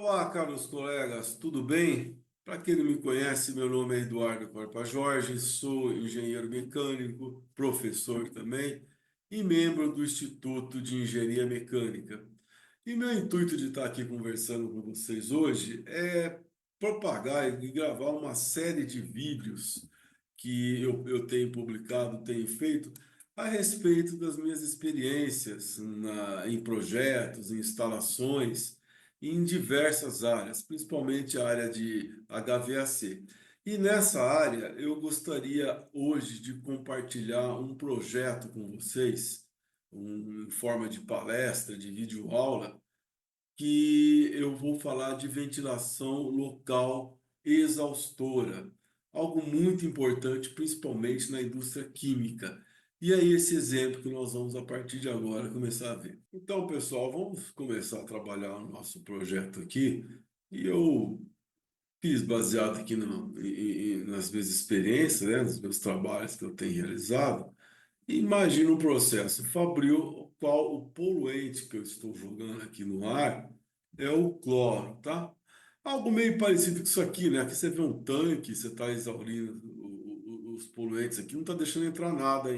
Olá, caros colegas, tudo bem? Para quem não me conhece, meu nome é Eduardo Corpa Jorge, sou engenheiro mecânico, professor também e membro do Instituto de Engenharia Mecânica. E meu intuito de estar aqui conversando com vocês hoje é propagar e gravar uma série de vídeos que eu tenho publicado, tenho feito a respeito das minhas experiências em projetos, em instalações, em diversas áreas, principalmente a área de HVAC. E nessa área eu gostaria hoje de compartilhar um projeto com vocês, em forma de palestra, de videoaula, que eu vou falar de ventilação local exaustora, algo muito importante, principalmente na indústria química. E é esse exemplo que nós vamos, a partir de agora, começar a ver. Então, pessoal, vamos começar a trabalhar o nosso projeto aqui. E eu fiz baseado aqui nas minhas experiências, né, nos meus trabalhos que eu tenho realizado. Imagina um processo fabril, qual o poluente que eu estou jogando aqui no ar é o cloro, tá? Algo meio parecido com isso aqui, né? Aqui você vê um tanque, você está exaurindo os poluentes aqui, não está deixando entrar nada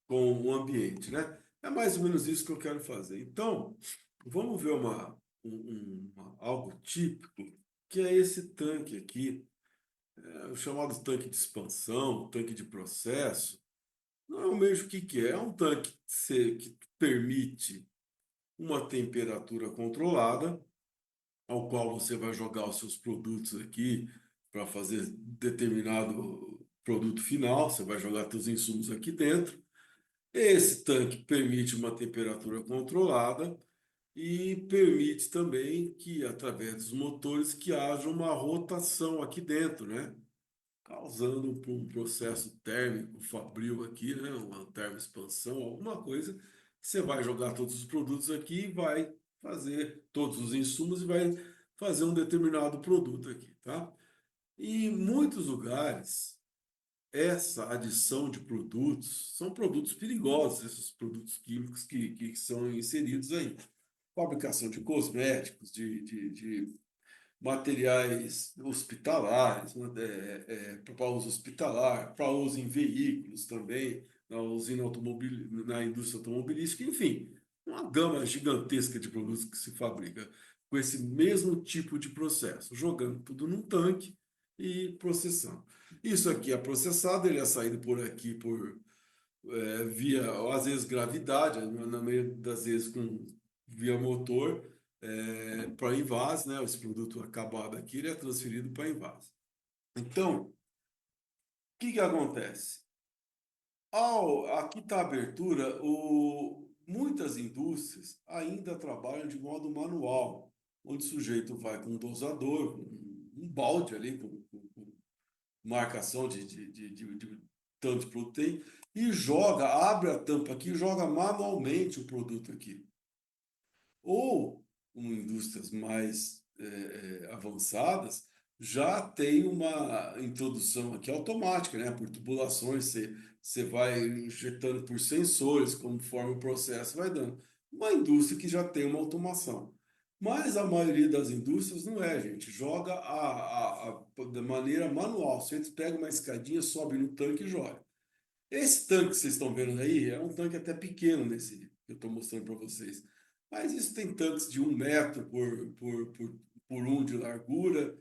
com o ambiente, né? É mais ou menos isso que eu quero fazer. Então, vamos ver algo típico, que é esse tanque aqui, o chamado tanque de expansão, tanque de processo. Normalmente, o que que é? É um tanque que permite uma temperatura controlada, ao qual você vai jogar os seus produtos aqui para fazer determinado produto final. Você vai jogar seus insumos aqui dentro. Esse tanque permite uma temperatura controlada e permite também que, através dos motores, que haja uma rotação aqui dentro, né? Causando um processo térmico fabril aqui, né? Uma termoexpansão, alguma coisa, que você vai jogar todos os produtos aqui e vai fazer todos os insumos e vai fazer um determinado produto aqui, tá? E em muitos lugares, essa adição de produtos são produtos perigosos, esses produtos químicos que são inseridos aí. Fabricação de cosméticos, de materiais hospitalares, né, para uso hospitalar, para uso em veículos também, na usina automobil, na indústria automobilística, enfim, uma gama gigantesca de produtos que se fabrica com esse mesmo tipo de processo, jogando tudo num tanque e processando. Isso aqui é processado, ele é saído por aqui via, às vezes, gravidade, na maioria das vezes via motor, para envase, né? Esse produto acabado aqui, ele é transferido para envase. Então, o que que acontece? Aqui está a abertura, muitas indústrias ainda trabalham de modo manual, onde o sujeito vai com um dosador, um balde ali, com marcação de tanto de produto tem, e joga, abre a tampa aqui e joga manualmente o produto aqui. Ou indústrias mais avançadas já tem uma introdução aqui automática, né? Por tubulações, você vai injetando por sensores, conforme o processo vai dando. Uma indústria que já tem uma automação. Mas a maioria das indústrias não é, gente. Joga da maneira manual. Você pega uma escadinha, sobe no tanque e joga. Esse tanque que vocês estão vendo aí é um tanque até pequeno nesse que eu estou mostrando para vocês. Mas isso tem tanques de 1 metro por um de largura,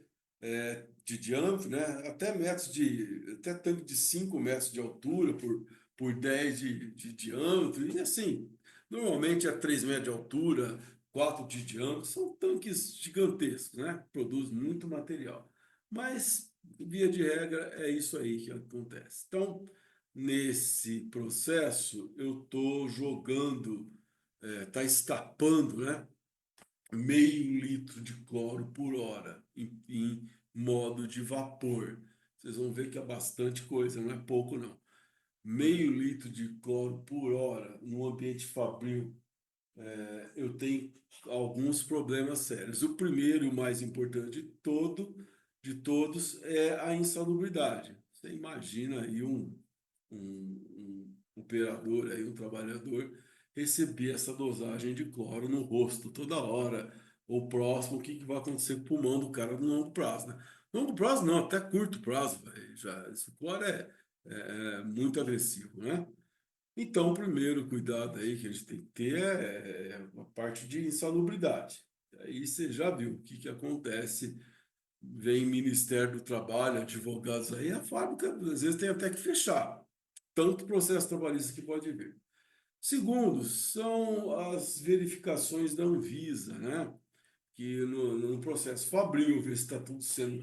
de diâmetro, né? Até tanque de 5 metros de altura por 10 de diâmetro. E assim, normalmente é 3 metros de altura, 4 de diâmetro. São tanques gigantescos, né? Produz muito material. Mas, via de regra, é isso aí que acontece. Então, nesse processo, eu estou jogando, está escapando, né? Meio litro de cloro por hora em modo de vapor. Vocês vão ver que é bastante coisa, não é pouco não. Meio litro de cloro por hora no ambiente fabril, eu tenho alguns problemas sérios. O primeiro e o mais importante de todos é a insalubridade. Você imagina aí um operador, aí, um trabalhador, receber essa dosagem de cloro no rosto toda hora, ou próximo, o que que vai acontecer com o pulmão do cara no longo prazo, né? Longo prazo não, até curto prazo, velho, já, esse cloro é muito agressivo, né? Então, o primeiro cuidado aí que a gente tem que ter é a parte de insalubridade. Aí você já viu o que que acontece, vem Ministério do Trabalho, advogados aí, a fábrica às vezes tem até que fechar, tanto processo trabalhista que pode vir. Segundo, são as verificações da Anvisa, né? Que no processo Fabril, ver se está tudo sendo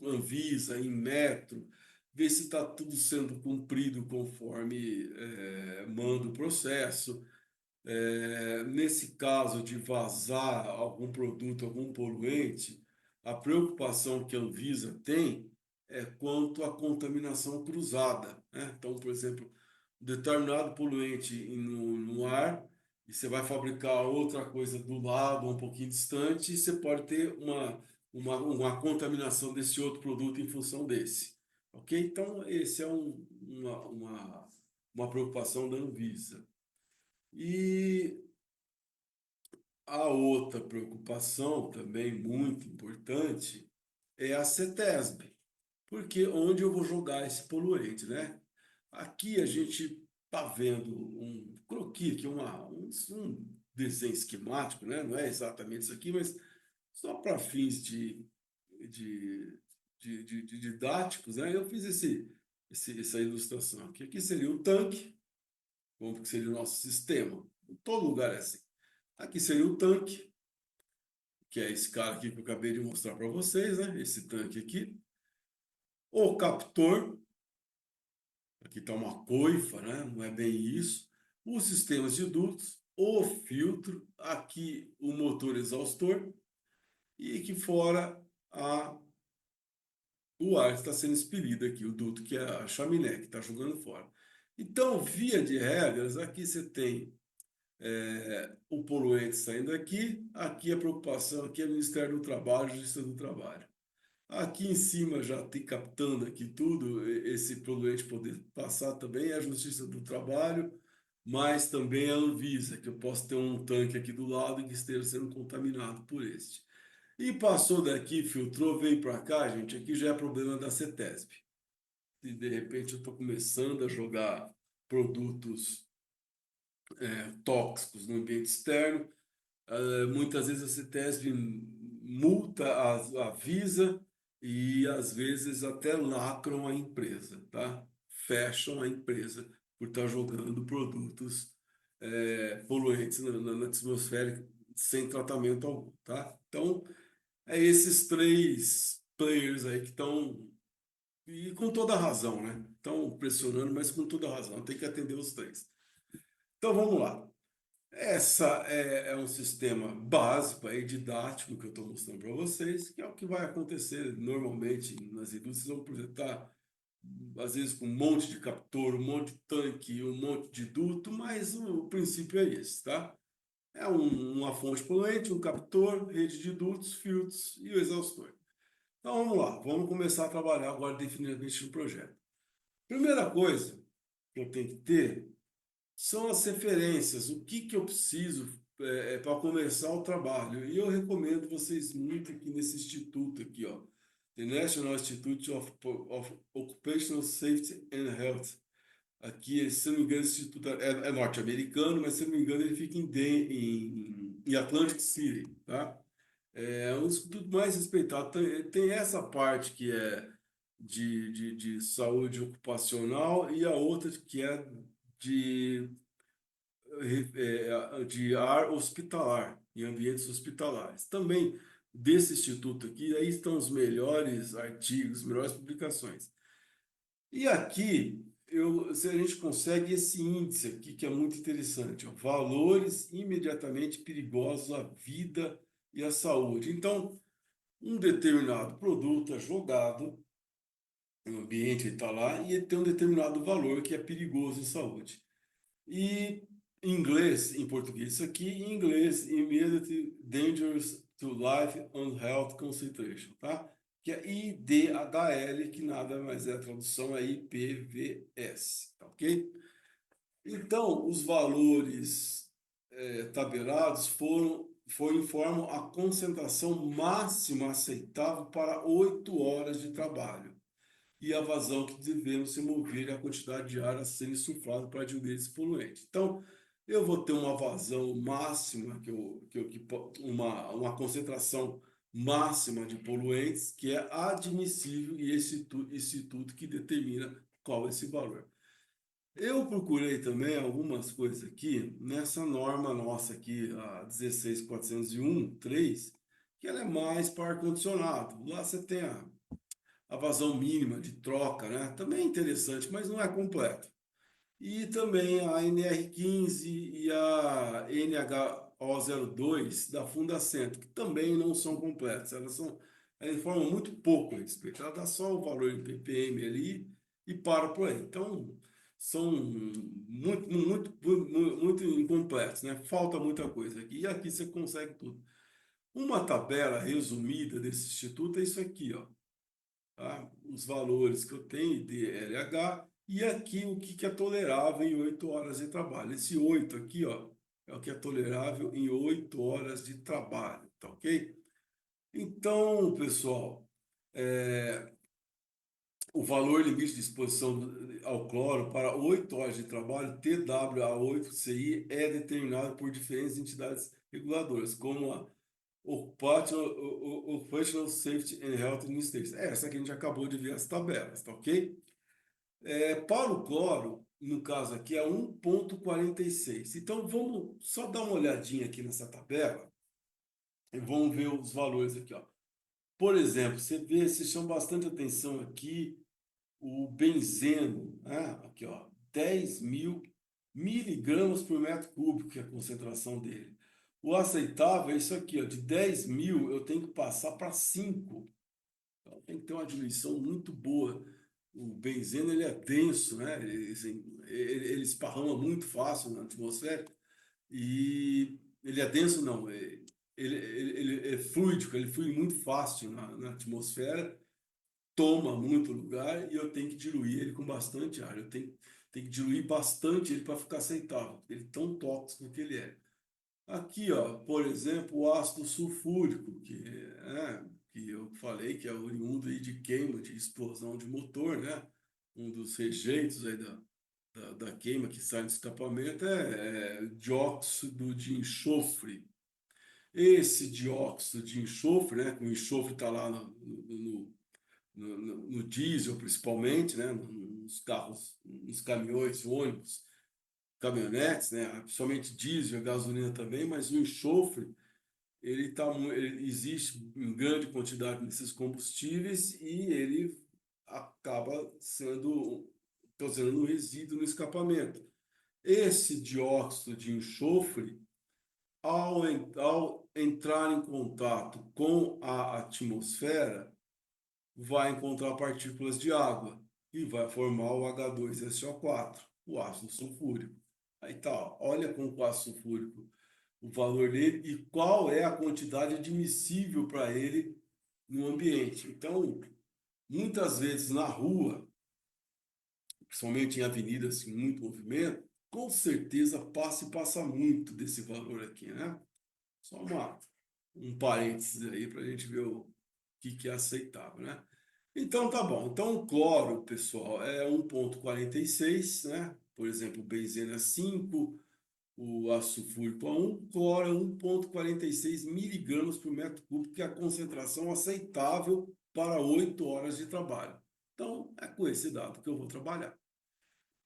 Anvisa, Inmetro, ver se está tudo sendo cumprido conforme manda o processo. Nesse caso de vazar algum produto, algum poluente, a preocupação que a Anvisa tem é quanto à contaminação cruzada, né? Então, por exemplo, um determinado poluente no ar, e você vai fabricar outra coisa do lado, um pouquinho distante, e você pode ter uma contaminação desse outro produto em função desse. Ok? Então, esse é uma preocupação da Anvisa. E a outra preocupação, também muito importante, é a CETESB, porque onde eu vou jogar esse poluente, né? Aqui a gente está vendo um croquis, aqui um desenho esquemático, né? Não é exatamente isso aqui, mas só para fins de, de didáticos, né? Eu fiz essa ilustração aqui. Aqui seria o tanque, como que seria o nosso sistema. Em todo lugar é assim. Aqui seria o tanque, que é esse cara aqui que eu acabei de mostrar para vocês, né? Esse tanque aqui. O captor, aqui está uma coifa, né? Não é bem isso. Os sistemas de dutos, o filtro, aqui o motor exaustor e aqui fora o ar que está sendo expelido aqui, o duto, que é a chaminé que está jogando fora. Então, via de regras, aqui você tem o poluente saindo aqui, aqui a preocupação, aqui é o Ministério do Trabalho, Justiça do Trabalho. Aqui em cima já tem captando aqui tudo, esse poluente poder passar também é a Justiça do Trabalho, mas também a Anvisa, que eu posso ter um tanque aqui do lado que esteja sendo contaminado por este. E passou daqui, filtrou, veio para cá, gente, aqui já é problema da CETESB. E de repente eu estou começando a jogar produtos tóxicos no ambiente externo, muitas vezes a CETESB multa, avisa e às vezes até lacram a empresa, tá? Fecham a empresa por estar jogando produtos poluentes na atmosfera sem tratamento algum, tá? Então, é esses três players aí que estão, e com toda razão, né? Estão pressionando, mas com toda razão, tem que atender os três. Então, vamos lá. Essa é um sistema básico aí, didático, que eu estou mostrando para vocês, que é o que vai acontecer normalmente nas indústrias. Vão projetar, às vezes, com um monte de captor, um monte de tanque, um monte de duto, mas o princípio é esse, tá? É uma fonte poluente, um captor, rede de dutos, filtros e o exaustor. Então vamos lá, vamos começar a trabalhar agora definitivamente no projeto. Primeira coisa que eu tenho que ter são as referências, o que que eu preciso para começar o trabalho. E eu recomendo vocês muito aqui nesse instituto aqui, ó, The National Institute of Occupational Safety and Health. Aqui, se não me engano, esse instituto é norte-americano, mas se não me engano ele fica em Atlantic City, tá? É um instituto mais respeitado. Tem essa parte que é de saúde ocupacional e a outra que é de de ar hospitalar, em ambientes hospitalares. Também desse instituto aqui, aí estão os melhores artigos, melhores publicações. E aqui, se a gente consegue esse índice aqui, que é muito interessante, ó, valores imediatamente perigosos à vida e à saúde. Então, um determinado produto é jogado no ambiente, ele está lá, e ele tem um determinado valor que é perigoso à saúde. E em inglês, em português, isso aqui, em inglês, Immediate Dangerous to Life and Health Concentration, tá? Que é IDHL, que nada mais é a tradução, é IPVS, tá ok? Então, os valores tabelados informam a concentração máxima aceitável para 8 horas de trabalho e a vazão que devemos remover e a quantidade de ar a ser insuflado para diminuir esse poluente. Então, eu vou ter uma vazão máxima, uma concentração máxima de poluentes que é admissível e esse instituto que determina qual é esse valor. Eu procurei também algumas coisas aqui nessa norma nossa aqui, a 16401.3, que ela é mais para ar-condicionado. Lá você tem a vazão mínima de troca, né? Também é interessante, mas não é completo. E também a NR15 e a NHO02 da Fundacentro, que também não são completas. Elas informam muito pouco a respeito. Ela dá só o valor em ppm ali e para por aí. Então, são muito incompletos, né? Falta muita coisa aqui. E aqui você consegue tudo. Uma tabela resumida desse instituto é isso aqui, ó, tá? Os valores que eu tenho de LH e aqui o que é tolerável em 8 horas de trabalho. Esse 8 aqui, ó, é o que é tolerável em 8 horas de trabalho, tá ok? Então, pessoal, o valor limite de exposição ao cloro para 8 horas de trabalho, TWA8CI, é determinado por diferentes entidades reguladoras, como a Occupational Safety and Health Administration. Essa aqui a gente acabou de ver as tabelas, tá ok? Para o cloro, no caso aqui, é 1,46. Então, vamos só dar uma olhadinha aqui nessa tabela e vamos ver os valores aqui, ó. Por exemplo, você chama bastante atenção aqui o benzeno, né? Aqui, ó, 10.000 miligramas por metro cúbico, que é a concentração dele. O aceitável é isso aqui, ó, de 10.000 eu tenho que passar para 5. Então, tem que ter uma diluição muito boa. O benzeno ele é denso, né? Ele esparrama muito fácil na atmosfera e ele é denso, não. Ele é fluídico, ele flui muito fácil na atmosfera, toma muito lugar e eu tenho que diluir ele com bastante ar. Tenho que diluir bastante ele para ficar aceitável. Ele é tão tóxico que ele é. Aqui, ó, por exemplo, o ácido sulfúrico, que eu falei que é oriundo aí de queima, de explosão de motor, né? Um dos rejeitos aí da queima que sai do escapamento é dióxido de enxofre. Esse dióxido de enxofre, né? Que o enxofre está lá no diesel, principalmente, né? Nos carros, nos caminhões, ônibus, caminhonetes, né? Principalmente diesel, gasolina também, mas o enxofre ele existe em grande quantidade nesses combustíveis e ele acaba sendo causando um resíduo no escapamento. Esse dióxido de enxofre, ao entrar em contato com a atmosfera, vai encontrar partículas de água e vai formar o H2SO4, o ácido sulfúrico. Aí tá, ó, olha com o ácido sulfúrico o valor dele e qual é a quantidade admissível para ele no ambiente. Então, muitas vezes na rua, principalmente em avenidas com muito movimento, com certeza passa e passa muito desse valor aqui, né? Só um parênteses aí para a gente ver o que é aceitável, né? Então tá bom. Então o cloro, pessoal, é 1,46, né? Por exemplo, o benzeno é 5, o ácido sulfúrico é 1, cloro é 1,46 miligramas por metro cúbico, que é a concentração aceitável para 8 horas de trabalho. Então é com esse dado que eu vou trabalhar.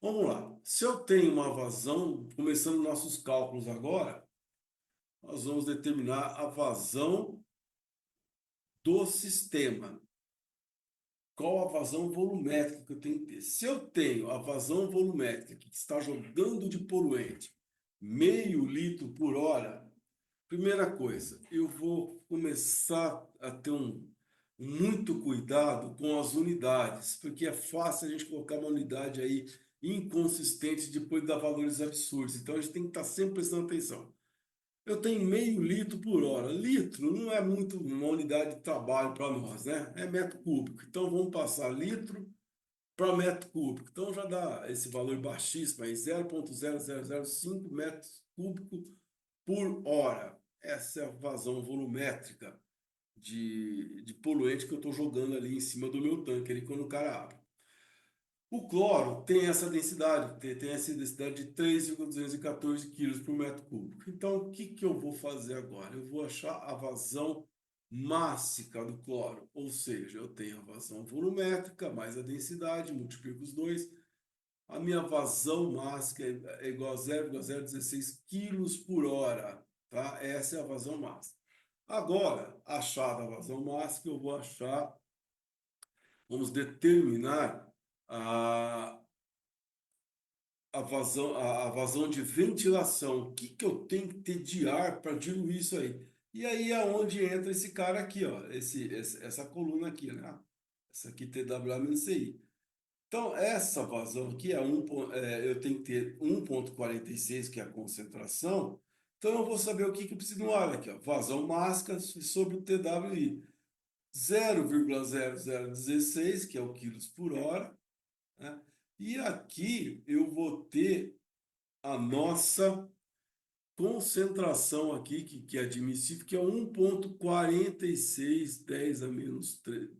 Vamos lá. Se eu tenho uma vazão, começando nossos cálculos agora, nós vamos determinar a vazão do sistema. Qual a vazão volumétrica que eu tenho que ter? Se eu tenho a vazão volumétrica que está jogando de poluente 0,5 litro por hora, primeira coisa, eu vou começar a ter muito cuidado com as unidades, porque é fácil a gente colocar uma unidade aí inconsistente depois dar valores absurdos. Então a gente tem que estar sempre prestando atenção. Eu tenho 0,5 litro por hora. Litro não é muito uma unidade de trabalho para nós, né? É metro cúbico. Então vamos passar litro para metro cúbico. Então já dá esse valor baixíssimo aí, 0,0005 metros cúbicos por hora. Essa é a vazão volumétrica de poluente que eu estou jogando ali em cima do meu tanque, ali quando o cara abre. O cloro tem essa densidade, tem essa densidade de 3,214 quilos por metro cúbico. Então, o que que eu vou fazer agora? Eu vou achar a vazão mássica do cloro, ou seja, eu tenho a vazão volumétrica mais a densidade, multiplico os dois, a minha vazão máxima é igual a 0,016 quilos por hora, tá? Essa é a vazão máxima. Agora, achada a vazão máxima, eu vou achar, vamos determinar a, a vazão de ventilação. O que que eu tenho que ter de ar para diluir isso aí? E aí é onde entra esse cara aqui, ó, essa coluna aqui, né? Essa aqui TWA-CI. Então, essa vazão aqui eu tenho que ter 1,46, que é a concentração. Então, eu vou saber o que que eu preciso no ar aqui, ó. Vazão máxima sobre o TWI. 0,0016, que é o quilos por hora, né? E aqui eu vou ter a nossa concentração aqui, que é admissível, que é 1,46, 10 a menos 3,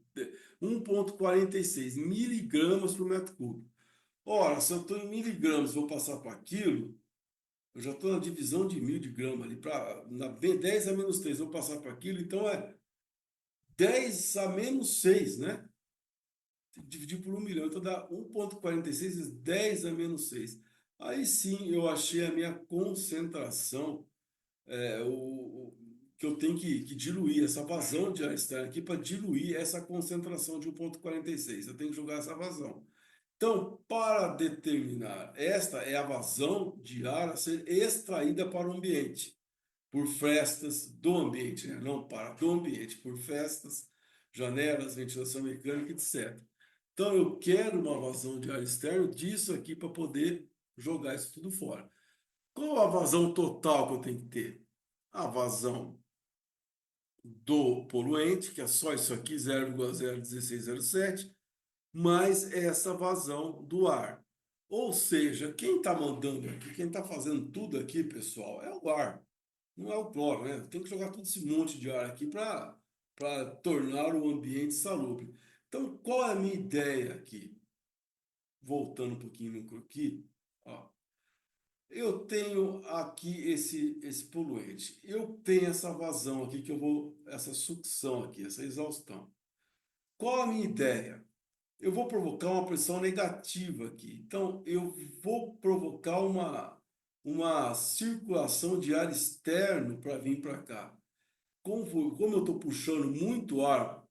1,46 miligramas por metro cúbico. Ora, se eu estou em miligramas, vou passar para quilo, eu já estou na divisão de mil de grama ali, para 10 a menos 3 vou passar para quilo, então é 10 a menos 6, né? Dividir por 1 milhão, então dá 1,46 vezes 10 a menos 6. Aí sim eu achei a minha concentração, que eu tenho que diluir essa vazão de ar externo aqui para diluir essa concentração de 1,46. Eu tenho que jogar essa vazão. Então, para determinar, esta é a vazão de ar a ser extraída para o ambiente, por frestas do ambiente, né? Não para do ambiente, por festas, janelas, ventilação mecânica, etc. Então, eu quero uma vazão de ar externo disso aqui para poder jogar isso tudo fora. Qual a vazão total que eu tenho que ter? A vazão do poluente, que é só isso aqui, 0,01607, mais essa vazão do ar. Ou seja, quem está mandando aqui, quem está fazendo tudo aqui, pessoal, é o ar, não é o cloro, né? Tem que jogar todo esse monte de ar aqui para tornar o ambiente salubre. Então, qual é a minha ideia aqui? Voltando um pouquinho no croquis, ó, eu tenho aqui esse poluente. Eu tenho essa vazão aqui essa sucção aqui, essa exaustão. Qual a minha ideia? Eu vou provocar uma pressão negativa aqui. Então, eu vou provocar uma circulação de ar externo para vir para cá. Como eu estou puxando muito ar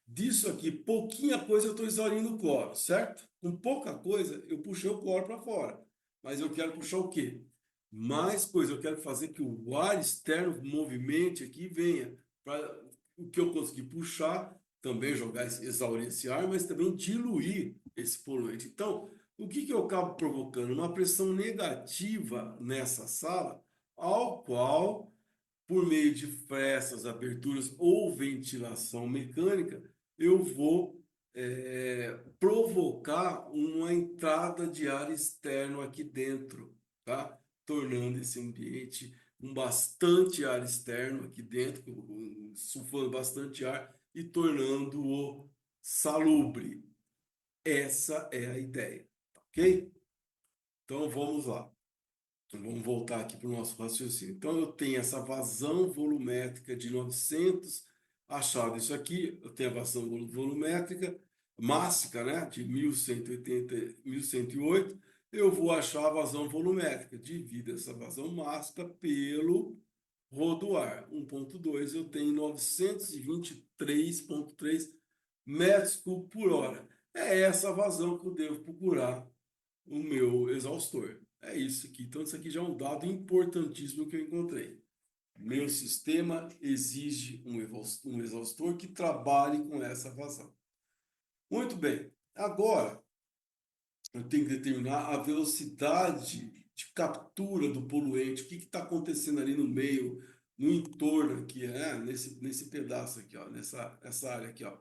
disso aqui, pouquinha coisa eu estou exaurindo o cloro, certo? Com pouca coisa eu puxei o cloro para fora. Mas eu quero puxar o quê? Mais coisa. Eu quero fazer que o ar externo movimente aqui e venha. Para o que eu conseguir puxar, também jogar, exaurir esse ar, mas também diluir esse poluente. Então, o que que eu acabo provocando? Uma pressão negativa nessa sala, ao qual por meio de frestas, aberturas ou ventilação mecânica, eu vou provocar uma entrada de ar externo aqui dentro, tá? Tornando esse ambiente com bastante ar externo aqui dentro, sufando bastante ar e tornando-o salubre. Essa é a ideia, tá ok? Então vamos lá. Então, vamos voltar aqui para o nosso raciocínio. Então, eu tenho essa vazão volumétrica de 900 achado isso aqui, eu tenho a vazão volumétrica mássica, né, de 1180, 1108, eu vou achar a vazão volumétrica, divido essa vazão mássica pelo rho do ar, 1,2, eu tenho 923,3 metros cúbicos por hora. É essa vazão que eu devo procurar o meu exaustor. É isso aqui. Então, isso aqui já é um dado importantíssimo que eu encontrei. Meu sistema exige um exaustor que trabalhe com essa vazão. Muito bem. Agora, eu tenho que determinar a velocidade de captura do poluente. O que está acontecendo ali no meio, no entorno aqui, né? Nesse pedaço aqui, ó, essa área aqui, ó.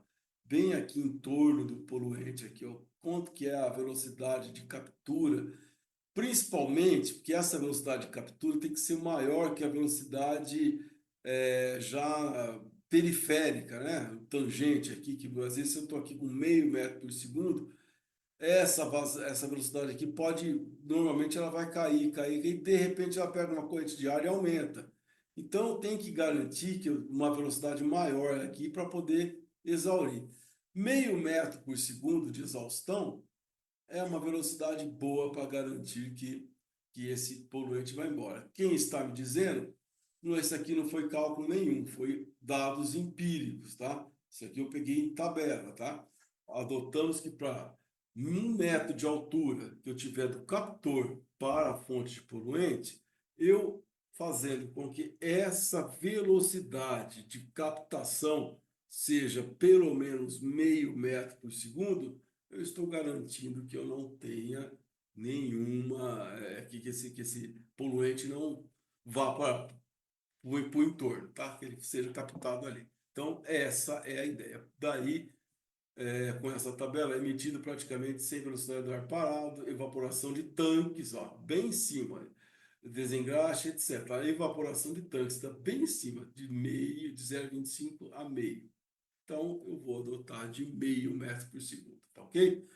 Bem aqui em torno do poluente aqui, ó. Quanto que é a velocidade de captura Principalmente porque essa velocidade de captura tem que ser maior que a velocidade já periférica, né? Tangente aqui, que às vezes eu estou aqui com meio metro por segundo, essa velocidade aqui normalmente ela vai cair, e de repente ela pega uma corrente de ar e aumenta. Então tem que garantir que uma velocidade maior aqui para poder exaurir. Meio metro por segundo de exaustão é uma velocidade boa para garantir que esse poluente vai embora. Quem está me dizendo, não, esse aqui não foi cálculo nenhum, foi dados empíricos, tá? Isso aqui eu peguei em tabela, tá? Adotamos que para 1 metro de altura que eu tiver do captor para a fonte de poluente, eu fazendo com que essa velocidade de captação seja pelo menos meio metro por segundo, eu estou garantindo que eu não tenha nenhuma, que esse poluente não vá para o entorno, tá? Que ele seja captado ali. Então, essa é a ideia. Daí, com essa tabela, é medido praticamente sem velocidade do ar parado, evaporação de tanques, ó, bem em cima, desengraxe, etc. A evaporação de tanques está bem em cima, de 0,25 a meio. Então, eu vou adotar de meio metro por segundo, tá ok?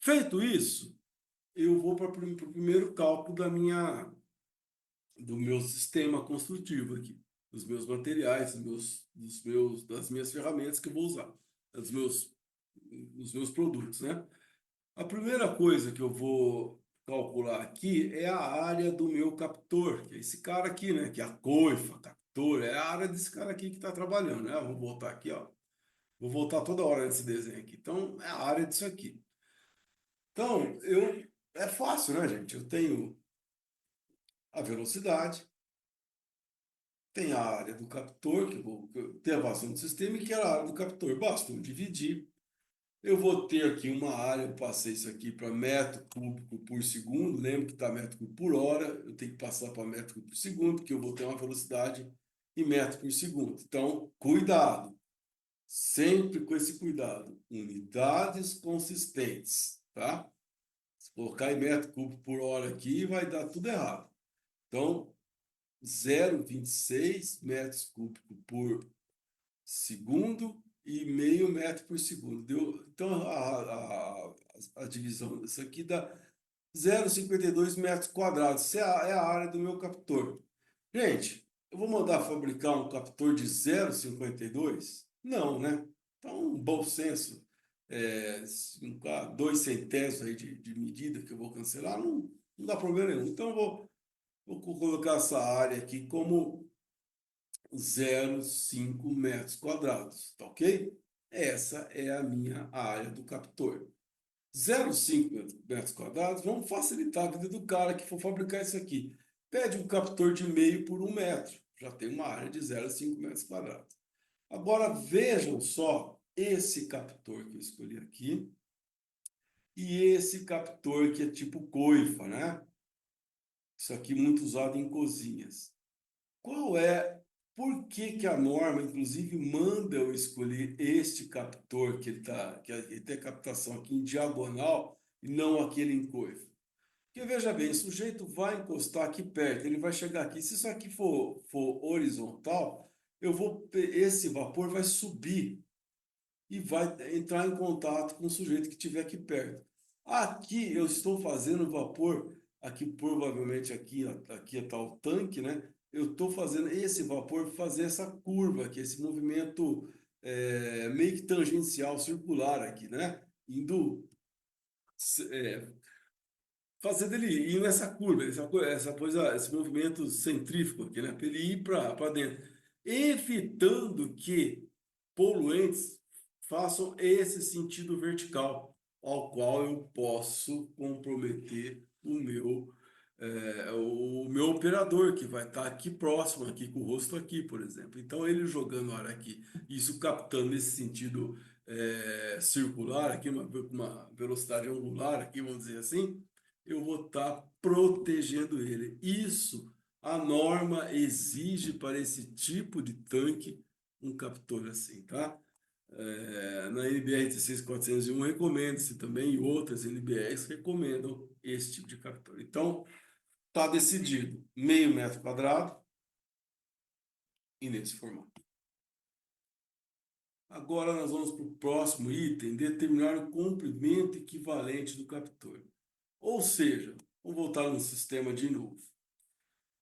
Feito isso, eu vou para o primeiro cálculo do meu sistema construtivo aqui, dos meus materiais, das minhas ferramentas que eu vou usar, dos meus, dos meus produtos, né? A primeira coisa que eu vou calcular aqui é a área do meu captor, que é esse cara aqui, né? Que é a coifa, captor, é a área desse cara aqui que está trabalhando, né? Vou voltar aqui, ó. Vou voltar toda hora nesse desenho aqui. Então, é a área disso aqui. Então, é fácil, né, gente? Eu tenho a velocidade, tem a área do captor, que eu tenho a vazão do sistema, e que era a área do captor. Basta eu dividir. Eu vou ter aqui uma área, eu passei isso aqui para metro cúbico por segundo. Lembra que está metro cúbico por hora, eu tenho que passar para metro cúbico por segundo, porque eu vou ter uma velocidade em metro por segundo. Então, cuidado, sempre com esse cuidado. Unidades consistentes, tá? Se colocar em metro cúbico por hora aqui, vai dar tudo errado. Então, 0,26 metros cúbicos por segundo e meio metro por segundo. Deu, então, a divisão disso aqui dá 0,52 metros quadrados. Isso é a área do meu captor. Gente, eu vou mandar fabricar um captor de 0,52? Não, né? Então, um bom senso, 2 centésimos aí de medida que eu vou cancelar, não dá problema nenhum. Então, vou colocar essa área aqui como 0,5 metros quadrados, tá ok? Essa é a minha área do captor. 0,5 metros quadrados, vamos facilitar a vida do cara que for fabricar isso aqui. Pede um captor de meio por 1 metro, já tem uma área de 0,5 metros quadrados. Agora vejam só esse captor que eu escolhi aqui e esse captor que é tipo coifa, né? Isso aqui muito usado em cozinhas. Qual é, por que que a norma, inclusive, manda eu escolher este captor ele tem a captação aqui em diagonal e não aquele em coifa? Porque veja bem, o sujeito vai encostar aqui perto, ele vai chegar aqui. Se isso aqui for horizontal, esse vapor vai subir e vai entrar em contato com o sujeito que estiver aqui perto. Aqui eu estou fazendo vapor, aqui provavelmente aqui está o tanque, né? Eu estou fazendo esse vapor fazer essa curva aqui, esse movimento meio que tangencial, circular aqui, né? Indo, é, fazendo ele ir nessa curva, essa coisa, esse movimento centrífugo aqui, né? Para ele ir para dentro, evitando que poluentes façam esse sentido vertical, ao qual eu posso comprometer o meu operador, que vai estar aqui próximo, aqui com o rosto aqui, por exemplo. Então, ele jogando ar aqui, isso captando nesse sentido circular, aqui, uma velocidade angular, aqui, vamos dizer assim, eu vou estar protegendo ele. Isso a norma exige para esse tipo de tanque um captor assim, tá? Na NBR 16401 recomenda-se também, e outras NBRs recomendam esse tipo de captor. Então, está decidido, meio metro quadrado e nesse formato. Agora nós vamos para o próximo item, determinar o comprimento equivalente do captor. Ou seja, vamos voltar no sistema de novo.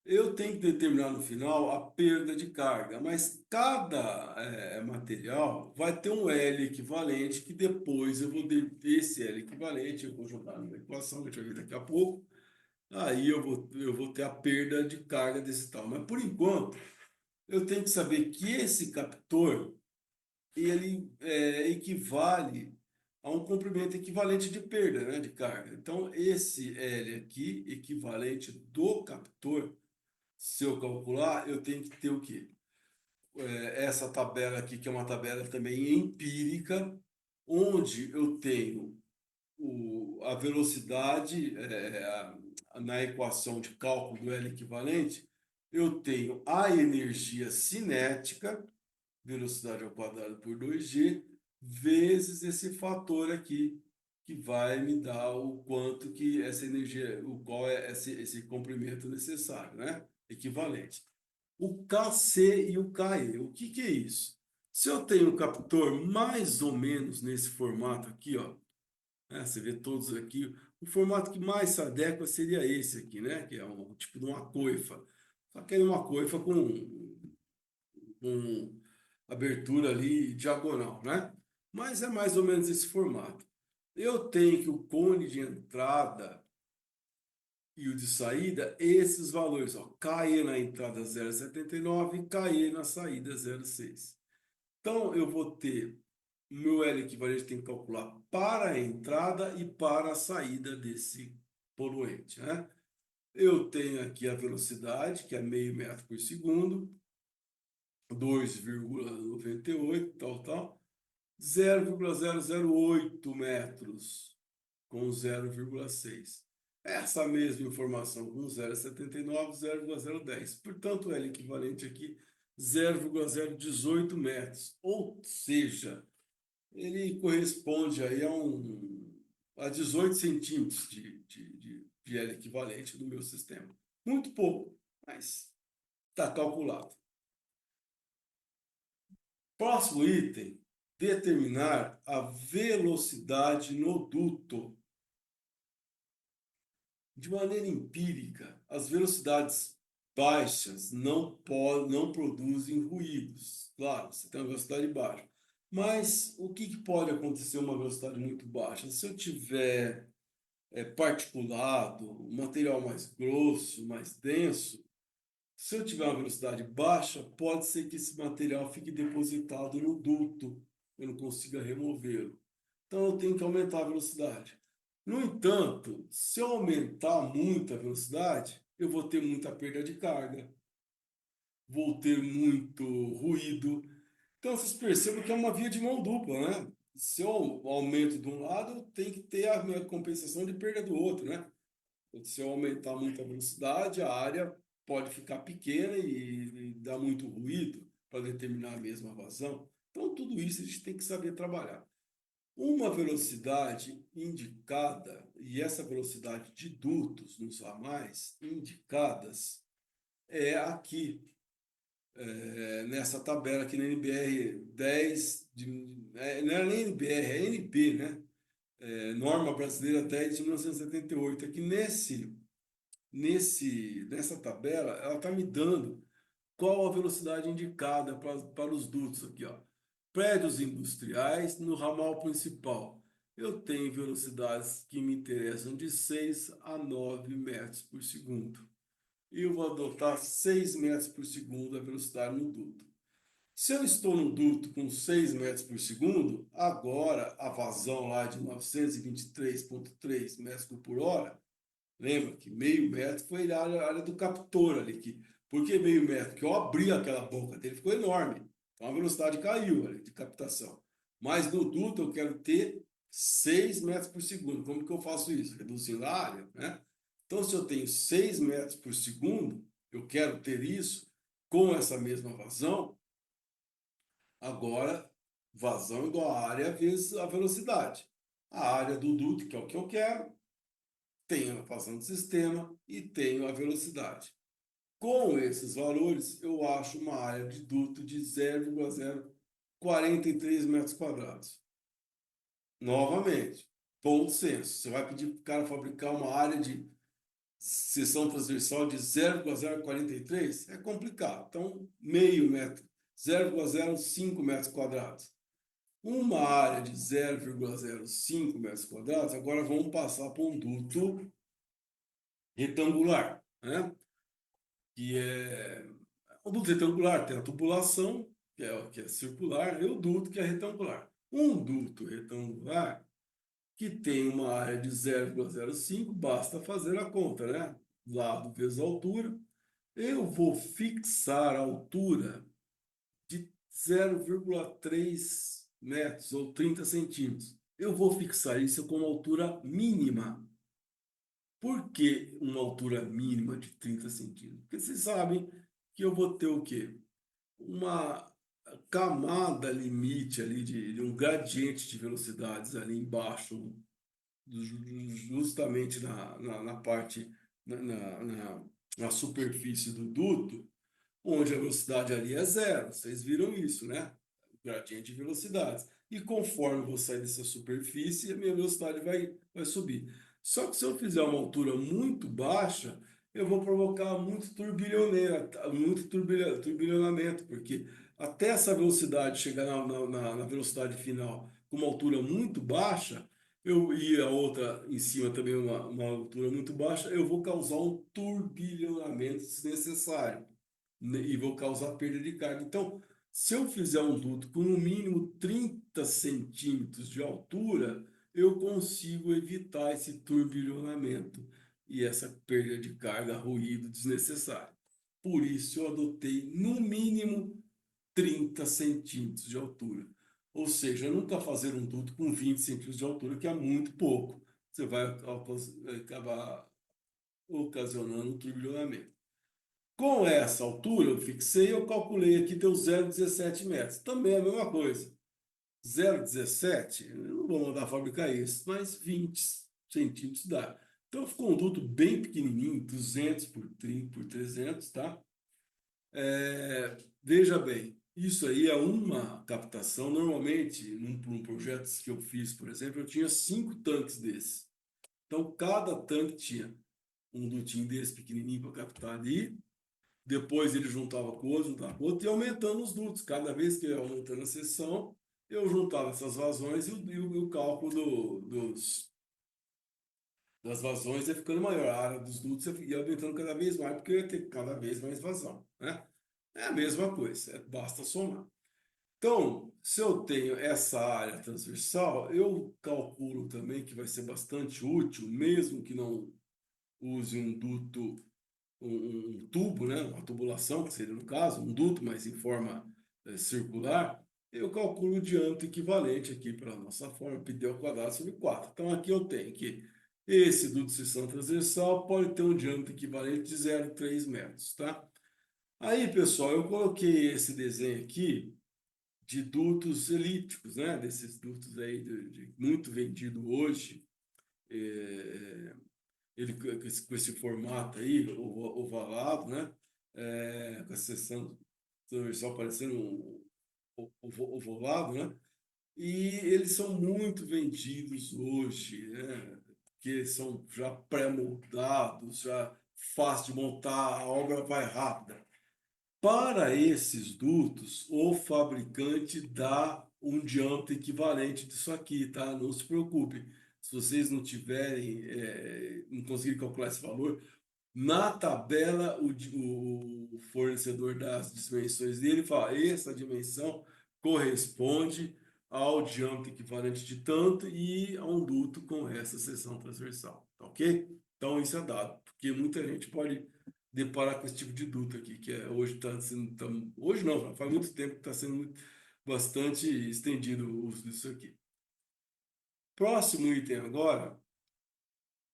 Eu tenho que determinar no final a perda de carga, mas cada material vai ter um L equivalente que depois eu vou esse L equivalente, eu vou jogar numa equação que a gente vai ver daqui a pouco. Aí eu vou ter a perda de carga desse tal. Mas por enquanto, eu tenho que saber que esse captor ele equivale a um comprimento equivalente de perda, né, de carga. Então, esse L aqui, equivalente do captor, se eu calcular, eu tenho que ter o quê? Essa tabela aqui, que é uma tabela também empírica, onde eu tenho a velocidade na equação de cálculo do L equivalente, eu tenho a energia cinética, velocidade ao quadrado por 2g, vezes esse fator aqui, que vai me dar o quanto que essa energia, o qual é esse comprimento necessário, né? Equivalente. O KC e o KE, o que que é isso? Se eu tenho um captor mais ou menos nesse formato aqui, ó, né? Você vê todos aqui, o formato que mais se adequa seria esse aqui, né? Que é um tipo de uma coifa. Só que é uma coifa com abertura ali diagonal, né? Mas é mais ou menos esse formato. Eu tenho que o cone de entrada e o de saída, esses valores, ó, KE na entrada 0,79 e KE na saída 0,6. Então, eu vou ter o meu L equivalente, tem que calcular para a entrada e para a saída desse poluente, né? Eu tenho aqui a velocidade, que é meio metro por segundo, 2,98, tal, 0,008 metros com 0,6. Essa mesma informação com 0,79, 0,010. Portanto, L equivalente aqui 0,018 metros. Ou seja, ele corresponde aí a 18 centímetros de L equivalente do meu sistema. Muito pouco, mas está calculado. Próximo item, determinar a velocidade no duto. De maneira empírica, as velocidades baixas não produzem ruídos. Claro, você tem uma velocidade baixa. Mas o que pode acontecer a uma velocidade muito baixa? Se eu tiver particulado, um material mais grosso, mais denso, se eu tiver uma velocidade baixa, pode ser que esse material fique depositado no duto, eu não consiga removê-lo. Então eu tenho que aumentar a velocidade. No entanto, se eu aumentar muito a velocidade, eu vou ter muita perda de carga, vou ter muito ruído. Então vocês percebem que é uma via de mão dupla, né? Se eu aumento de um lado, eu tenho que ter a minha compensação de perda do outro, né? Se eu aumentar muito a velocidade, a área pode ficar pequena e dar muito ruído para determinar a mesma vazão. Então, tudo isso a gente tem que saber trabalhar. Uma velocidade indicada, e essa velocidade de dutos nos ramais indicadas, é aqui, nessa tabela aqui na NBR 10, não é nem NBR, é NB, né? Norma Brasileira 10 de 1978. Aqui nessa tabela, ela está me dando qual a velocidade indicada para os dutos aqui, ó. Prédios industriais no ramal principal. Eu tenho velocidades que me interessam de 6 a 9 metros por segundo. E eu vou adotar 6 metros por segundo a velocidade no duto. Se eu estou no duto com 6 metros por segundo, agora a vazão lá de 923,3 metros por hora. Lembra que meio metro foi a área do captor ali. Por que meio metro? Que eu abri aquela boca dele, ficou enorme. Então a velocidade caiu ali de captação. Mas no duto eu quero ter 6 metros por segundo. Como que eu faço isso? Reduzindo a área, né? Então, se eu tenho 6 metros por segundo, eu quero ter isso com essa mesma vazão. Agora Vazão igual a área vezes a velocidade. A área do duto, que é o que eu quero, tenho a vazão do sistema e tenho a velocidade. Com esses valores, eu acho uma área de duto de 0,043 metros quadrados. Novamente, bom senso. Você vai pedir para o cara fabricar uma área de seção transversal de 0,043? É complicado. Então, meio metro, 0,05 metros quadrados. Uma área de 0,05 metros quadrados, agora vamos passar para um duto retangular, né? Que é o duto retangular tem a tubulação, que é circular, e o duto que é retangular. Um duto retangular que tem uma área de 0,05, basta fazer a conta, né? Lado vezes altura. Eu vou fixar a altura de 0,3 metros ou 30 centímetros. Eu vou fixar isso como altura mínima. Por que uma altura mínima de 30 centímetros? Porque vocês sabem que eu vou ter o quê? Uma camada limite ali de um gradiente de velocidades ali embaixo, justamente na parte, na superfície do duto, onde a velocidade ali é zero. Vocês viram isso, né? O gradiente de velocidades. E conforme eu vou sair dessa superfície, a minha velocidade vai subir. Só que se eu fizer uma altura muito baixa, eu vou provocar muito turbilhonamento, porque até essa velocidade chegar na velocidade final com uma altura muito baixa, e a outra em cima também uma altura muito baixa, eu vou causar um turbilhonamento desnecessário, né, e vou causar perda de carga. Então, se eu fizer um duto com no mínimo 30 centímetros de altura, eu consigo evitar esse turbilhonamento e essa perda de carga, ruído desnecessário. Por isso, eu adotei no mínimo 30 centímetros de altura. Ou seja, nunca fazer um duto com 20 centímetros de altura, que é muito pouco. Você vai acabar ocasionando um turbilhonamento. Com essa altura, eu fixei, eu calculei aqui, deu 0,17 metros. Também é a mesma coisa. 0,17, eu não vou mandar fabricar isso, mas 20 centímetros dá. Então ficou um duto bem pequenininho, 200 por 30 por 300, tá? Veja bem, isso aí é uma captação. Normalmente, num projeto que eu fiz, por exemplo, eu tinha 5 tanques desses. Então cada tanque tinha um dutinho desse pequenininho para captar ali. Depois ele juntava com o outro, e aumentando os dutos. Cada vez que eu ia aumentando a seção, eu juntava essas vazões e o cálculo das vazões ia ficando maior. A área dos dutos ia aumentando cada vez mais, porque eu ia ter cada vez mais vazão, né? É a mesma coisa, basta somar. Então, se eu tenho essa área transversal, eu calculo também que vai ser bastante útil, mesmo que não use um duto um tubo, né, uma tubulação, que seria no caso, um duto, mas em forma circular, eu calculo o diâmetro equivalente aqui para a nossa forma, π ao quadrado sobre 4. Então aqui eu tenho que esse duto de seção transversal pode ter um diâmetro equivalente de 0,3 metros, tá? Aí, pessoal, eu coloquei esse desenho aqui de dutos elípticos, né? Desses dutos aí muito vendido hoje, é, ele com esse formato aí, ovalado, né? Com a seção transversal parecendo ovalado, né? E eles são muito vendidos hoje, né? Porque são já pré-moldados, já fácil de montar, a obra vai rápida. Para esses dutos, o fabricante dá um diâmetro equivalente disso aqui, tá? Não se preocupe. Se vocês não tiverem, não conseguirem calcular esse valor, na tabela o fornecedor dá as dimensões dele e fala: essa dimensão corresponde ao diâmetro equivalente de tanto e a um duto com essa seção transversal, tá ok? Então isso é dado, porque muita gente pode deparar com esse tipo de duto aqui, que hoje está sendo, hoje não, faz muito tempo que está sendo bastante estendido o uso disso aqui. Próximo item agora,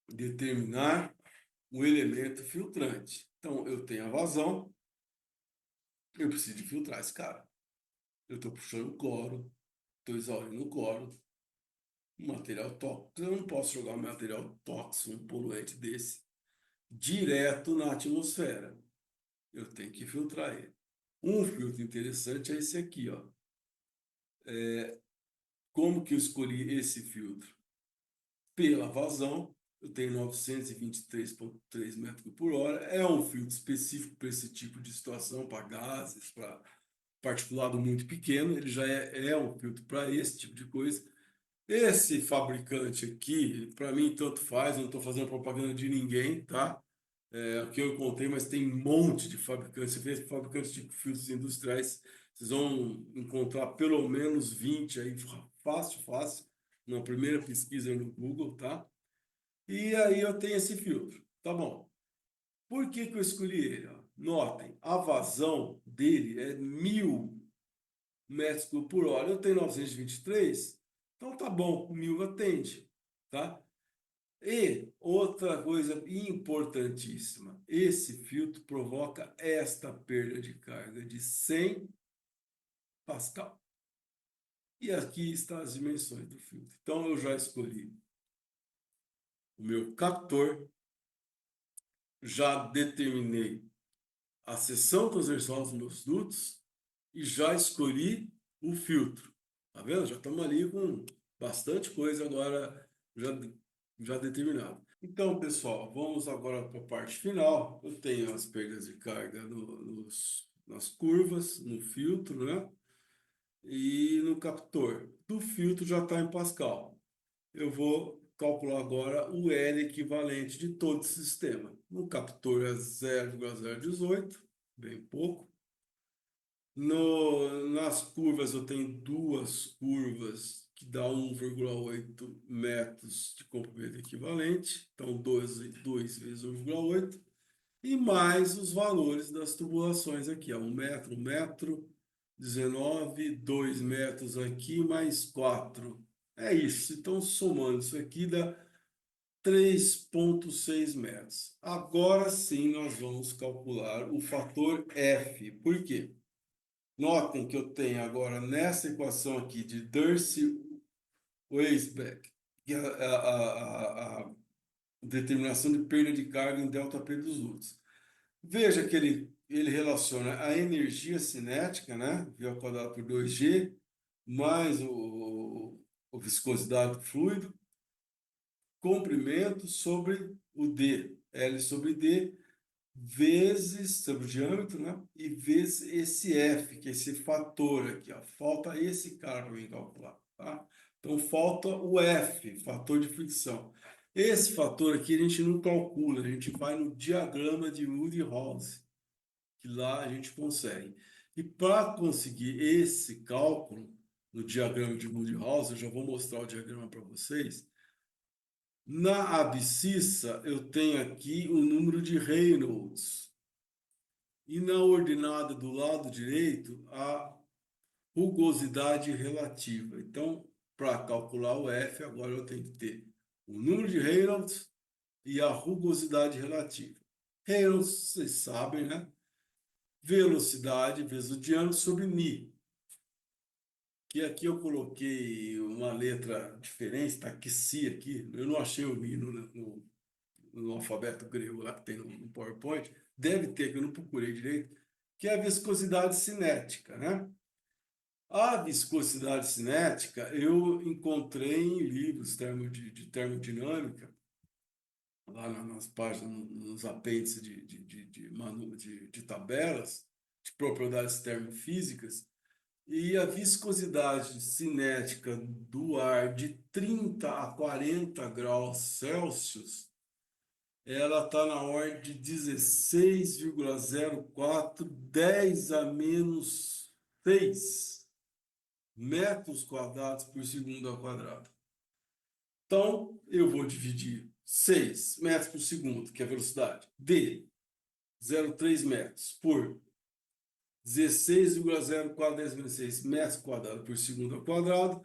determinar o elemento filtrante. Então, eu tenho a vazão, eu preciso de filtrar esse cara. Eu estou puxando cloro, estou exaurindo o cloro, um material tóxico. Eu não posso jogar um material tóxico, um poluente desse, direto na atmosfera. Eu tenho que filtrar ele. Um filtro interessante é esse aqui, ó. Como que eu escolhi esse filtro? Pela vazão, eu tenho 923,3 metros por hora. É um filtro específico para esse tipo de situação, para gases, para particulado muito pequeno. Ele já é um filtro para esse tipo de coisa. Esse fabricante aqui, para mim, tanto faz, eu não estou fazendo propaganda de ninguém, tá? É o que eu encontrei, mas tem um monte de fabricantes. Você vê fabricantes de filtros industriais, vocês vão encontrar pelo menos 20 aí, fácil, fácil, na primeira pesquisa no Google, tá? E aí eu tenho esse filtro, tá bom. Por que que eu escolhi ele? Ó? Notem, a vazão dele é 1.000 metros por hora. Eu tenho 923, então tá bom, o 1.000 atende, tá? E outra coisa importantíssima, esse filtro provoca esta perda de carga de 100 pascal. E aqui estão as dimensões do filtro. Então eu já escolhi o meu captor, já determinei a seção transversal dos meus dutos e já escolhi o filtro. Tá vendo? Já estamos ali com bastante coisa agora já, já determinado. Então, pessoal, vamos agora para a parte final. Eu tenho as perdas de carga nas curvas, no filtro, né? E no captor. Do filtro já está em Pascal. Eu vou calcular agora o L equivalente de todo o sistema. No captor é 0,018, bem pouco. Nas curvas eu tenho duas curvas que dá 1,8 metros de comprimento equivalente, então 2 vezes 1,8, e mais os valores das tubulações aqui, ó, 1 metro, 19, 2 metros aqui, mais 4. É isso, então somando isso aqui dá 3,6 metros. Agora sim nós vamos calcular o fator F. Por quê? Notem que eu tenho agora nessa equação aqui de Darcy-Weisbach, que é a determinação de perda de carga em ΔP dos dutos. Veja que ele relaciona a energia cinética, né, V ao quadrado por 2G, mais a viscosidade do fluido, comprimento sobre o D, L sobre D, vezes sobre o diâmetro, né? E vezes esse F, que é esse fator aqui, ó. Falta esse cara para mim calcular, tá? Então falta o F, fator de fricção. Esse fator aqui a gente não calcula, a gente vai no diagrama de Moody-Hawes, que lá a gente consegue. E para conseguir esse cálculo no diagrama de Moody-Hawes, eu já vou mostrar o diagrama para vocês. Na abscissa, eu tenho aqui o número de Reynolds. E na ordenada do lado direito, a rugosidade relativa. Então, para calcular o F, agora eu tenho que ter o número de Reynolds e a rugosidade relativa. Reynolds, vocês sabem, né? Velocidade vezes o diâmetro sobre μ. Que aqui eu coloquei uma letra diferente, está aqui si aqui. Eu não achei o μ no alfabeto grego lá que tem no PowerPoint. Deve ter, que eu não procurei direito, que é a viscosidade cinética, né? A viscosidade cinética eu encontrei em livros de termodinâmica, lá nas páginas, nos apêndices de tabelas de propriedades termofísicas, e a viscosidade cinética do ar de 30 a 40 graus Celsius, ela está na ordem de 16,04, 10 a menos 6 metros quadrados por segundo ao quadrado. Então, eu vou dividir 6 metros por segundo, que é a velocidade, de 0,3 metros por 16,04 10 menos 6 metros quadrados por segundo ao quadrado.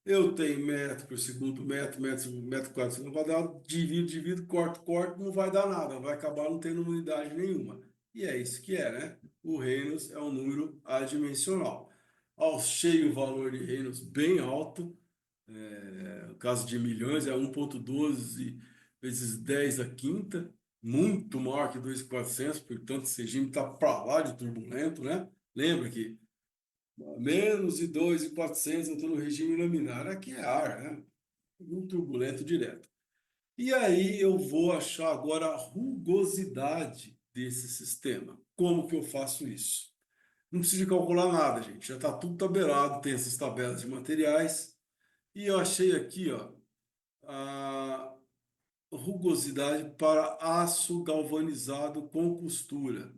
Eu tenho metro por segundo, metro quadrado por segundo quadrado, divido, corto, não vai dar nada, vai acabar não tendo unidade nenhuma. E é isso que é, né? O Reynolds é um número adimensional. Achei o valor de Reynolds bem alto. No caso de milhões, é 1,12 vezes 10 a quinta, muito maior que 2.400, portanto, esse regime está para lá de turbulento, né? Lembra que menos de 2.400 eu estou no regime laminar. Aqui é ar, né? Muito turbulento direto. E aí eu vou achar agora a rugosidade desse sistema. Como que eu faço isso? Não preciso de calcular nada, gente. Já está tudo tabelado, tem essas tabelas de materiais. E eu achei aqui, ó, a rugosidade para aço galvanizado com costura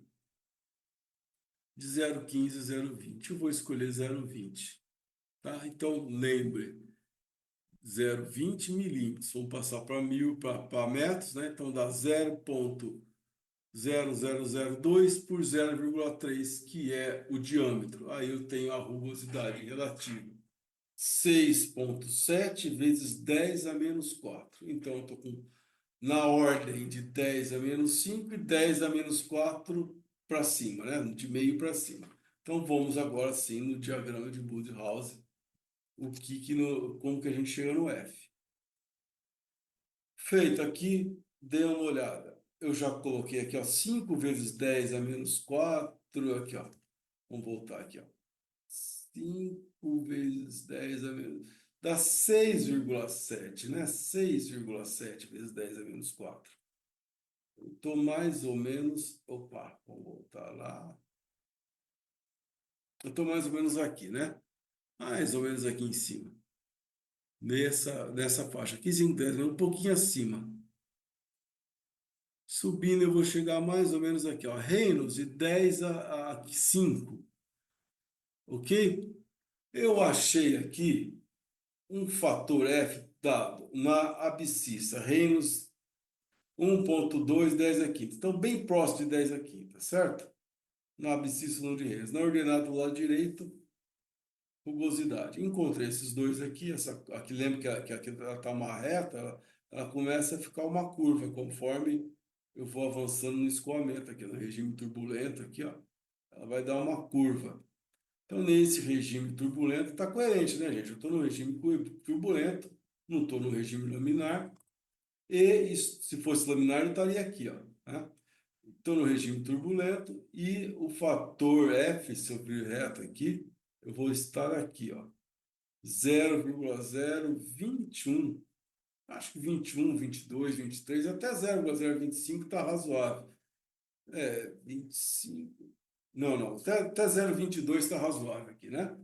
de 0,15 a 0,20. Eu vou escolher 0,20, tá? Então, lembre, 0,20 milímetros. Vamos passar para mil, para metros, né? Então, dá 0,0002 por 0,3, que é o diâmetro. Aí eu tenho a rugosidade relativa. 6,7 vezes 10 a menos 4. Então, eu estou com na ordem de 10 a menos 5 e 10 a menos 4 para cima, né? De meio para cima. Então, vamos agora sim no diagrama de Woodhouse, como que a gente chega no F. Feito aqui, dê uma olhada. Eu já coloquei aqui, ó, 5 vezes 10 a menos 4 aqui, ó. Vamos voltar aqui, ó. 5 vezes 10 a menos... Dá 6,7, né? 6,7 vezes 10 a menos 4. Eu estou mais ou menos... Opa, vamos voltar lá. Eu estou mais ou menos aqui, né? Mais ou menos aqui em cima. Nessa faixa. 15 em 10, um pouquinho acima. Subindo, eu vou chegar mais ou menos aqui, ó. Reynolds de 10 a 5. Ok? Eu achei aqui um fator F dado na abscissa. Reynolds 1,2, 10 a quinta. Então, bem próximo de 10 a quinta, certo? Na abscissa não de Reynolds. Na ordenada do lado direito, rugosidade. Encontrei esses dois aqui. Aqui lembra que aqui ela está uma reta, ela começa a ficar uma curva conforme eu vou avançando no escoamento aqui, no regime turbulento aqui, ó. Ela vai dar uma curva. Então, nesse regime turbulento, está coerente, né, gente? Eu estou no regime turbulento, não estou no regime laminar, e se fosse laminar, eu estaria aqui, ó, né? Estou no regime turbulento e o fator F, se eu vir reto aqui, eu vou estar aqui, ó, 0,021, acho que 21, 22, 23, até 0,025 está razoável. 25. Não, não. Até 0,22 está razoável aqui, né? A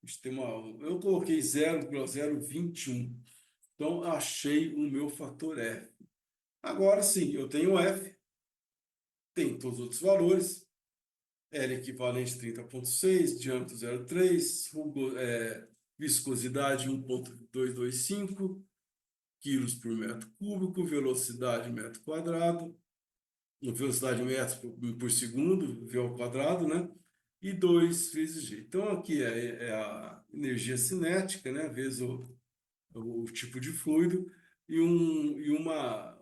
gente tem eu coloquei 0,021. Então, achei o meu fator F. Agora sim, eu tenho F, tem todos os outros valores. L equivalente a 30,6, diâmetro 0,3, viscosidade 1,225 quilos por metro cúbico, velocidade metro quadrado, velocidade metros por segundo, V ao quadrado, né? E 2 vezes G. Então, aqui é a energia cinética, né? Vezes o tipo de fluido e uma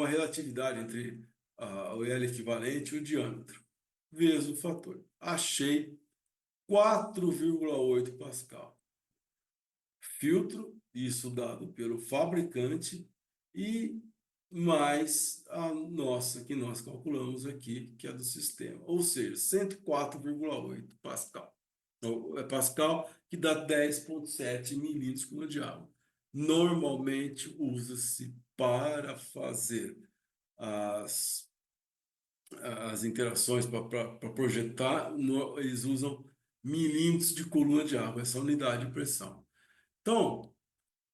relatividade entre o L equivalente e o diâmetro, vezes o fator. Achei 4,8 Pascal. Filtro, isso dado pelo fabricante, e mais a nossa, que nós calculamos aqui, que é do sistema. Ou seja, 104,8 Pascal. É Pascal, que dá 10,7 milímetros cúbico de água. Normalmente usa-se para fazer as, as interações, para projetar, eles usam milímetros de coluna de água, essa unidade de pressão. Então,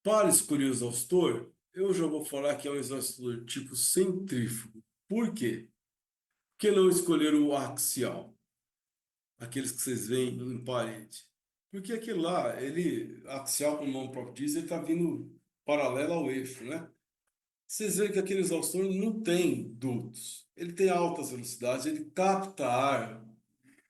para escolher o exaustor, eu já vou falar que é um exaustor tipo centrífugo. Por quê? Por que não escolher o axial? Aqueles que vocês veem em parede. Porque aquele lá, ele, axial, como o nome próprio diz, ele está vindo paralelo ao eixo, né? Vocês veem que aquele exaustor não tem dutos. Ele tem altas velocidades, ele capta ar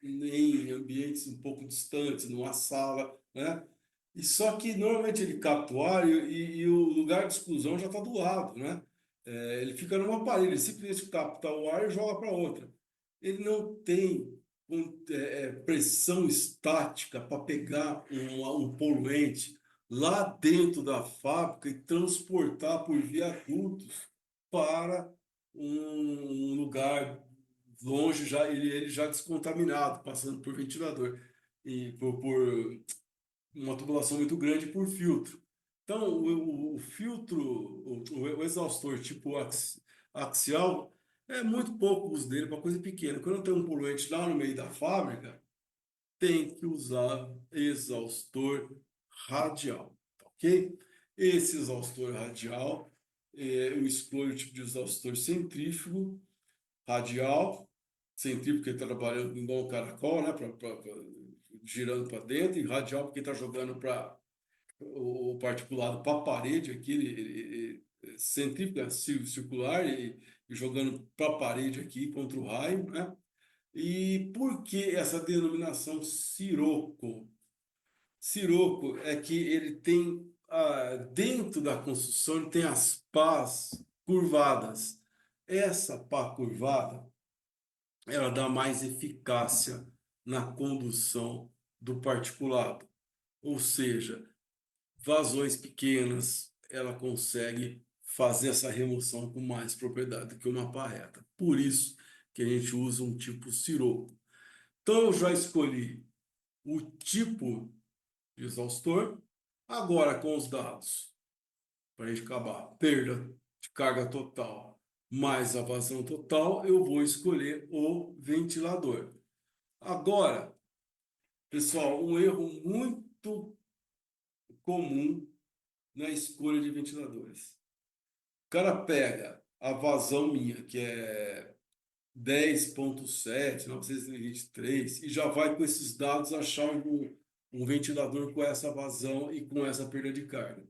em ambientes um pouco distantes, numa sala, né? E só que normalmente ele capta o ar e o lugar de exclusão já está do lado, né? Ele fica numa parede, ele simplesmente capta o ar e joga para outra. Ele não tem pressão estática para pegar um poluente lá dentro da fábrica e transportar por viadutos para um lugar longe, já ele já descontaminado, passando por ventilador e por uma tubulação muito grande por filtro. Então, o filtro, o exaustor tipo axial, é muito pouco o uso dele para coisa pequena. Quando tem um poluente lá no meio da fábrica, tem que usar exaustor radial, tá ok? Esse exaustor radial, eu escolho o tipo de exaustor centrífugo, radial, centrífugo porque está trabalhando igual um caracol, né? Girando para dentro, e radial porque está jogando para o particulado para a parede aqui, centrífuga circular e jogando para a parede aqui contra o raio, né? E por que essa denominação siroco? Siroco é que ele tem, dentro da construção, ele tem as pás curvadas. Essa pá curvada, ela dá mais eficácia na condução do particulado. Ou seja, vazões pequenas, ela consegue fazer essa remoção com mais propriedade do que uma pá reta. Por isso que a gente usa um tipo siroco. Então, eu já escolhi o tipo de exaustor. Agora, com os dados, para a gente acabar, perda de carga total mais a vazão total, eu vou escolher o ventilador. Agora, pessoal, um erro muito comum na escolha de ventiladores. O cara pega a vazão minha, que é 10.7, 923, e já vai com esses dados achar um ventilador com essa vazão e com essa perda de carga.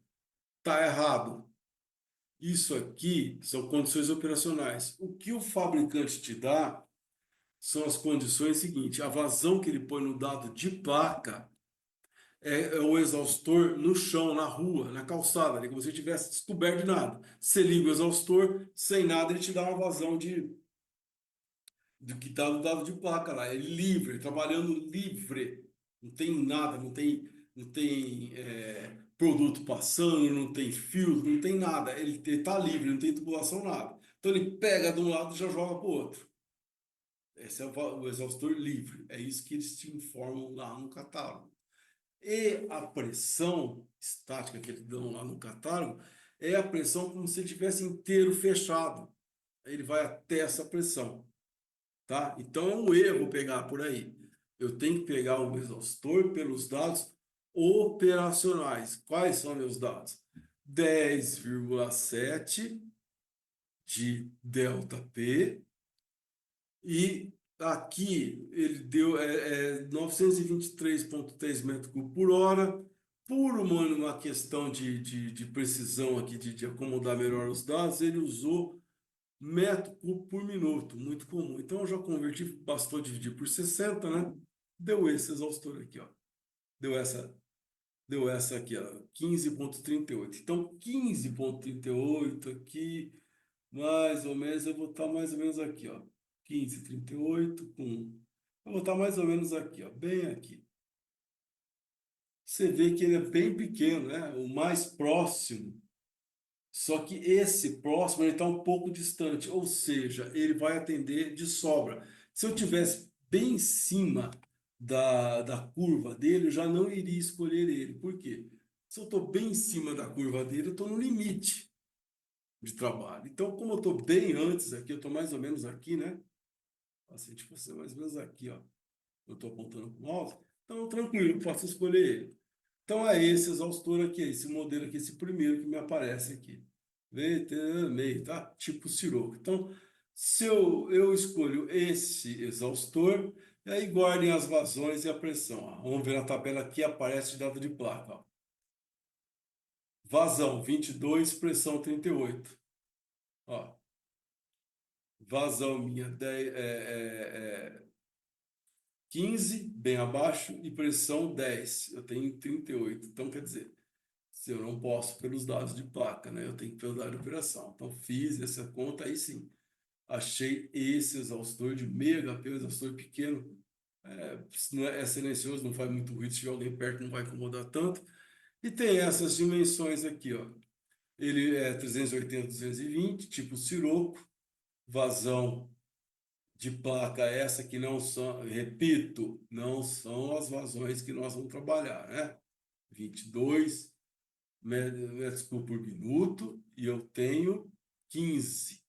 Tá errado. Isso aqui são condições operacionais. O que o fabricante te dá são as condições seguintes: a vazão que ele põe no dado de placa é o exaustor no chão, na rua, na calçada, ali, como se tivesse descoberto de nada. Você liga o exaustor, sem nada, ele te dá uma vazão do que está no dado de placa lá. É livre, trabalhando livre. Não tem nada, não tem produto passando, não tem filtro, não tem nada. Ele está livre, não tem tubulação, nada. Então ele pega de um lado e já joga para o outro. Esse é o exaustor livre. É isso que eles te informam lá no catálogo. E a pressão estática que eles dão lá no catálogo é a pressão como se ele tivesse inteiro fechado. Ele vai até essa pressão, tá? Então é um erro pegar por aí. Eu tenho que pegar o exaustor pelos dados operacionais. Quais são meus dados? 10,7 de ΔP e aqui ele deu 923,3 metros cúbicos por hora. Por uma questão de precisão aqui, de acomodar melhor os dados, ele usou metro cúbico por minuto, muito comum. Então eu já converti, bastou dividir por 60, né? Deu esse exaustor aqui, ó. Deu essa aqui, ó, 15,38. Então 15,38 aqui, mais ou menos, eu vou estar mais ou menos aqui, ó. 15,38 com. Eu vou estar mais ou menos aqui, ó, bem aqui. Você vê que ele é bem pequeno, né? O mais próximo. Só que esse próximo ele está um pouco distante, ou seja, ele vai atender de sobra. Se eu tivesse bem em cima da curva dele, eu já não iria escolher ele. Por quê? Se eu estou bem em cima da curva dele, eu estou no limite de trabalho. Então, como eu estou bem antes aqui, eu estou mais ou menos aqui, né? Assim, tipo assim, mais ou menos aqui, ó. Eu estou apontando com o mouse. Então, tranquilo, posso escolher ele. Então, é esse exaustor aqui, esse modelo aqui, esse primeiro que me aparece aqui. VT6, tá? Tipo Siroco. Então, se eu escolho esse exaustor, e aí guardem as vazões e a pressão. Ó. Vamos ver na tabela aqui, aparece dado de placa. Ó. Vazão 22, pressão 38. Ó. Vazão minha 15, bem abaixo, e pressão 10. Eu tenho 38. Então, quer dizer, se eu não posso pelos dados de placa, né? Eu tenho que pelo dado de operação. Então, fiz essa conta, aí sim. Achei esse exaustor de meio HP, um exaustor pequeno, Se não é silencioso, não faz muito ruído, se tiver alguém perto não vai incomodar tanto. E tem essas dimensões aqui, ó. Ele é 380, 220, tipo Sirocco, vazão de placa essa que não são, repito, não são as vazões que nós vamos trabalhar, né? 22 metros cúbicos por minuto e eu tenho 15,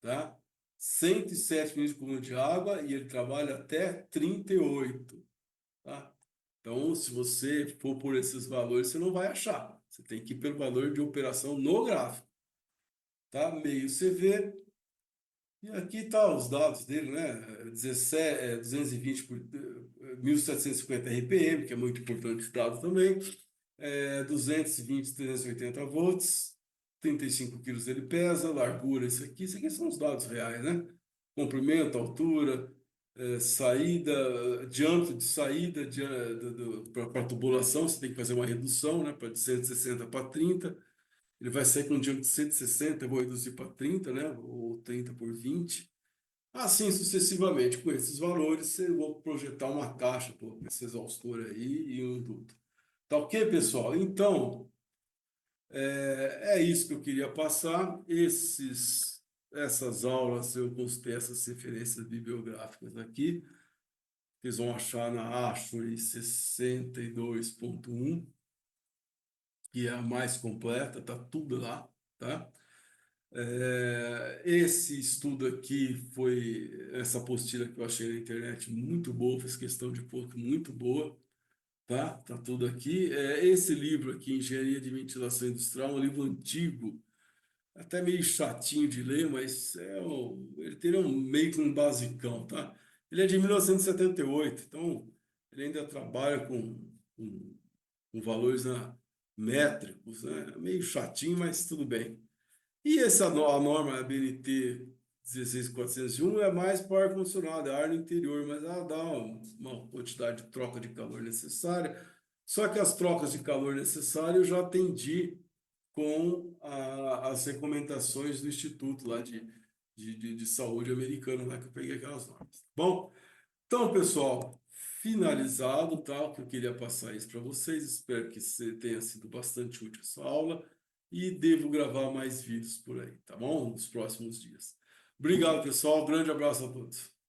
tá? 107 milímetros por de água e ele trabalha até 38, tá? Então, se você for por esses valores, você não vai achar. Você tem que ir pelo valor de operação no gráfico, tá? Meio CV. E aqui tá os dados dele, né? 17, 220 por 1750 RPM, que é muito importante esse dado também. 220, 380 volts, 35 quilos ele pesa, largura, isso aqui são os dados reais, né? Comprimento, altura, saída, diâmetro de saída para a tubulação, você tem que fazer uma redução, né? Para de 160 para 30. Ele vai sair com um diâmetro de 160, eu vou reduzir para 30, né? Ou 30 por 20. Assim sucessivamente, com esses valores, eu vou projetar uma caixa com esse exaustor aí e um duto. Tá ok, pessoal? Então, é isso que eu queria passar. Essas aulas, eu postei essas referências bibliográficas aqui. Vocês vão achar na Ashore 62.1, que é a mais completa, tá tudo lá, tá? Esse estudo aqui foi essa apostila que eu achei na internet muito boa, fiz questão de pôr muito boa, tá? Tá tudo aqui. Esse livro aqui, Engenharia de Ventilação Industrial, é um livro antigo, até meio chatinho de ler, mas ele tem meio que um basicão, tá? Ele é de 1978, então ele ainda trabalha com, com valores métricos, né? Meio chatinho, mas tudo bem. E a norma BNT 16401 é mais para ar-condicionado, é ar no interior, mas ela dá uma quantidade de troca de calor necessária. Só que as trocas de calor necessárias eu já atendi com as recomendações do Instituto lá de Saúde americano, lá que eu peguei aquelas normas. Bom, então, pessoal, finalizado, tá? O que eu queria passar isso para vocês. Espero que tenha sido bastante útil essa aula e devo gravar mais vídeos por aí, tá bom? Nos próximos dias. Obrigado, pessoal. Grande abraço a todos.